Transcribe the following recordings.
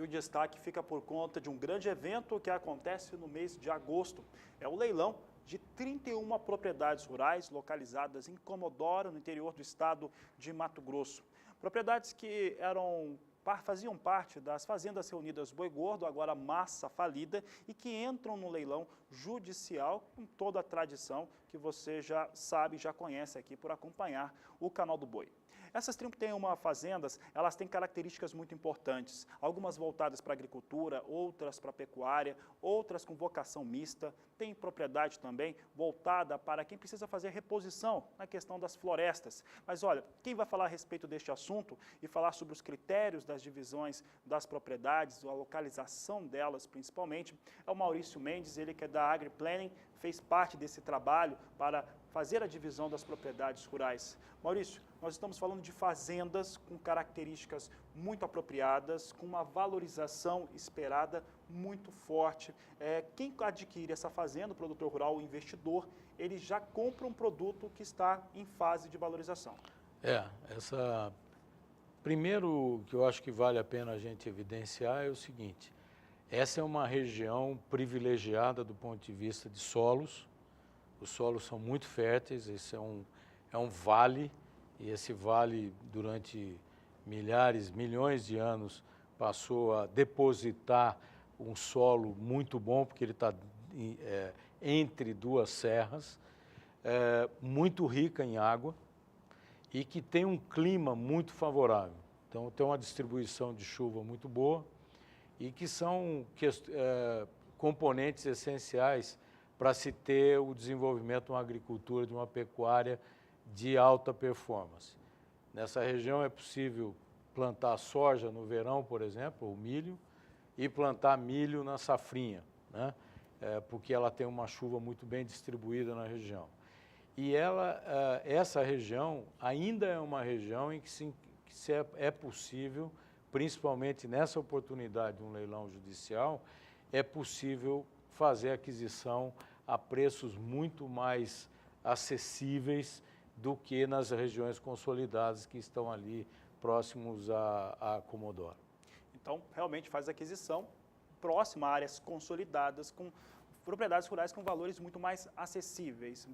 E o destaque fica por conta de um grande evento que acontece no mês de agosto. É o leilão de 31 propriedades rurais localizadas em Comodoro, no interior do estado de Mato Grosso. Propriedades que faziam parte das fazendas reunidas Boi Gordo, agora Massa falida, e que entram no leilão judicial com toda a tradição que você já sabe, já conhece aqui por acompanhar o canal do Boi. Essas 31 fazendas, elas têm características muito importantes, algumas voltadas para a agricultura, outras para a pecuária, outras com vocação mista, tem propriedade também voltada para quem precisa fazer reposição na questão das florestas. Mas olha, quem vai falar a respeito deste assunto e falar sobre os critérios das divisões das propriedades, a localização delas principalmente, é o Maurício Mendes, ele que é da AgriPlanning, fez parte desse trabalho para fazer a divisão das propriedades rurais. Maurício, nós estamos falando de fazendas com características muito apropriadas, com uma valorização esperada muito forte. Quem adquire essa fazenda, o produtor rural, o investidor, ele já compra um produto que está em fase de valorização. Primeiro que eu acho que vale a pena a gente evidenciar é o seguinte, essa é uma região privilegiada do ponto de vista de solos. Os solos são muito férteis, esse é um vale, e esse vale, durante milhões de anos, passou a depositar um solo muito bom, porque ele está entre duas serras, muito rica em água e que tem um clima muito favorável. Então, tem uma distribuição de chuva muito boa e que são componentes essenciais para se ter o desenvolvimento de uma agricultura, de uma pecuária de alta performance. Nessa região é possível plantar soja no verão, por exemplo, ou milho, e plantar milho na safrinha, né? Porque ela tem uma chuva muito bem distribuída na região. E essa região ainda é uma região em que é possível, principalmente nessa oportunidade de um leilão judicial, é possível fazer aquisição a preços muito mais acessíveis do que nas regiões consolidadas que estão ali próximos a Comodoro. Então, realmente faz aquisição próxima a áreas consolidadas, com propriedades rurais com valores muito mais acessíveis,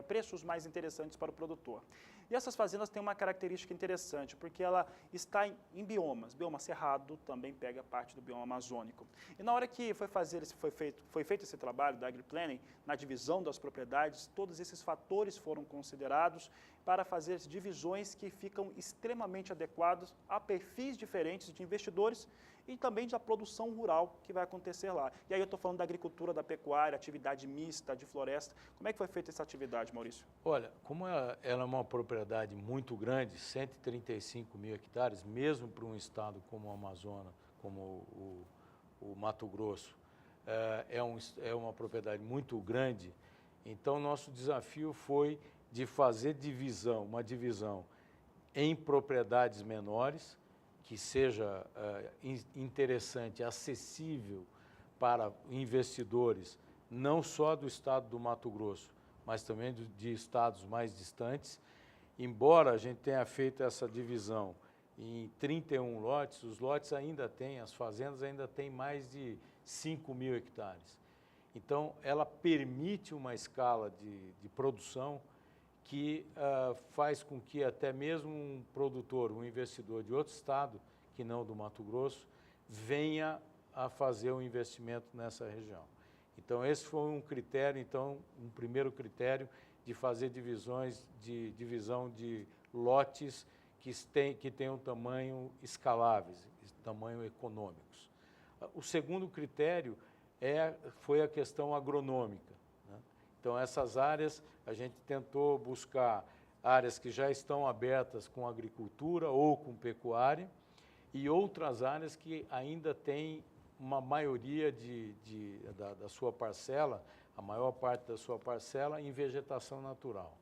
preços mais interessantes para o produtor. E essas fazendas têm uma característica interessante, porque ela está em biomas. Bioma cerrado também pega parte do bioma amazônico. E na hora que foi feito esse trabalho da AgriPlanning, na divisão das propriedades, todos esses fatores foram considerados para fazer divisões que ficam extremamente adequadas a perfis diferentes de investidores e também da produção rural que vai acontecer lá. E aí eu estou falando da agricultura, da pecuária, atividade mista, de floresta. Como é que foi feita essa atividade, Maurício? Olha, como ela é uma propriedade muito grande, 135 mil hectares, mesmo para um estado como o Amazonas, como o Mato Grosso, é uma propriedade muito grande, então nosso desafio foi de fazer uma divisão em propriedades menores, que seja interessante, acessível para investidores, não só do estado do Mato Grosso, mas também de estados mais distantes. Embora a gente tenha feito essa divisão em 31 lotes, os lotes ainda têm, as fazendas ainda têm mais de 5 mil hectares. Então, ela permite uma escala de produção que faz com que até mesmo um produtor, um investidor de outro estado, que não do Mato Grosso, venha a fazer um investimento nessa região. Então, esse foi um critério, um primeiro critério de fazer divisão de lotes que tenham tamanho escaláveis, tamanho econômicos. O segundo critério foi a questão agronômica, né? Então, essas áreas, a gente tentou buscar áreas que já estão abertas com agricultura ou com pecuária e outras áreas que ainda têm uma maioria da sua parcela, a maior parte da sua parcela, em vegetação natural,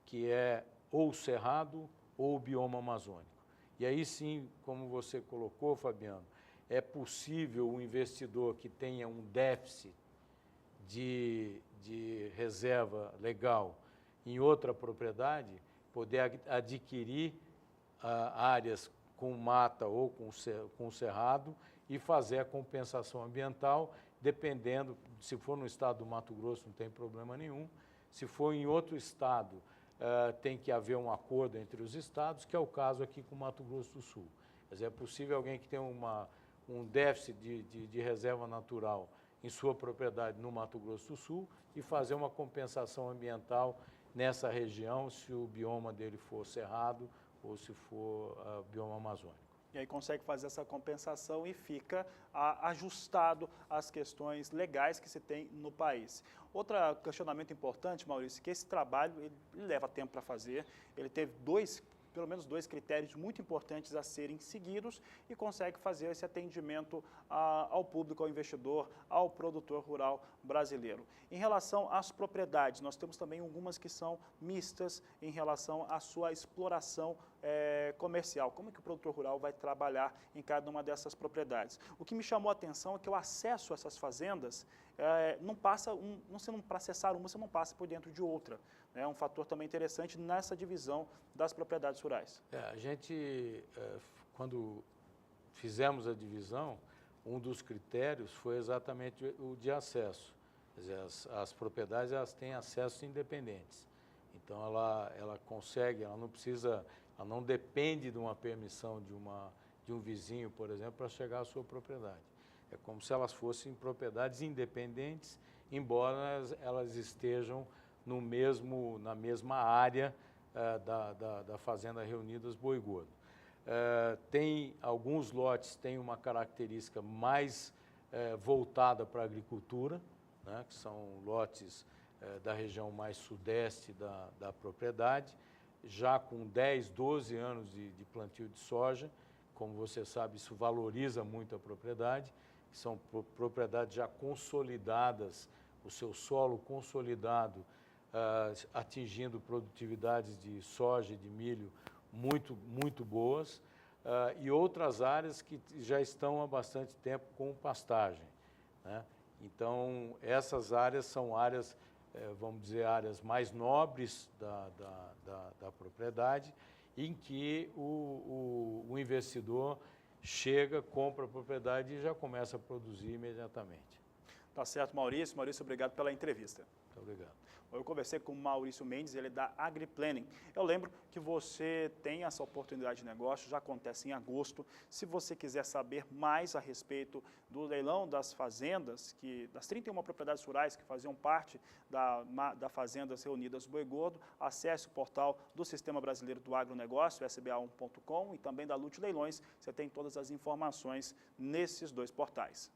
que é ou cerrado ou bioma amazônico. E aí sim, como você colocou, Fabiano, é possível um investidor que tenha um déficit de reserva legal em outra propriedade, poder adquirir áreas com mata ou com cerrado e fazer a compensação ambiental, dependendo, se for no estado do Mato Grosso não tem problema nenhum, se for em outro estado tem que haver um acordo entre os estados, que é o caso aqui com o Mato Grosso do Sul. Quer dizer, é possível alguém que tem um déficit de reserva natural em sua propriedade no Mato Grosso do Sul e fazer uma compensação ambiental nessa região, se o bioma dele for cerrado ou se for bioma amazônico. E aí consegue fazer essa compensação e fica ajustado às questões legais que se tem no país. Outro questionamento importante, Maurício, que esse trabalho ele leva tempo para fazer, ele teve pelo menos dois critérios muito importantes a serem seguidos e consegue fazer esse atendimento ao público, ao investidor, ao produtor rural brasileiro. Em relação às propriedades, nós temos também algumas que são mistas em relação à sua exploração comercial. Como é que o produtor rural vai trabalhar em cada uma dessas propriedades? O que me chamou a atenção é que o acesso a essas fazendas para acessar uma, você não passa por dentro de outra. É um fator também interessante nessa divisão das propriedades rurais. A gente, quando fizemos a divisão, um dos critérios foi exatamente o de acesso. Quer dizer, as propriedades elas têm acessos independentes. Então, ela consegue, ela não depende de uma permissão de um vizinho, por exemplo, para chegar à sua propriedade. É como se elas fossem propriedades independentes, embora elas estejam na mesma área da Fazenda Reunidas Boi Gordo. Tem alguns lotes têm uma característica mais voltada para a agricultura, né, que são lotes da região mais sudeste da propriedade, já com 10, 12 anos de plantio de soja. Como você sabe, isso valoriza muito a propriedade, são propriedades já consolidadas, o seu solo consolidado, atingindo produtividades de soja e de milho muito boas, e outras áreas que já estão há bastante tempo com pastagem, né? Então, essas áreas são áreas, vamos dizer, áreas mais nobres da propriedade, em que o investidor chega, compra a propriedade e já começa a produzir imediatamente. Tá certo, Maurício. Maurício, obrigado pela entrevista. Muito obrigado. Eu conversei com o Maurício Mendes, ele é da AgriPlanning. Eu lembro que você tem essa oportunidade de negócio, já acontece em agosto. Se você quiser saber mais a respeito do leilão das fazendas, das 31 propriedades rurais que faziam parte da Fazendas Reunidas Boi Gordo, acesse o portal do Sistema Brasileiro do Agronegócio, sba1.com, e também da Lute Leilões. Você tem todas as informações nesses dois portais.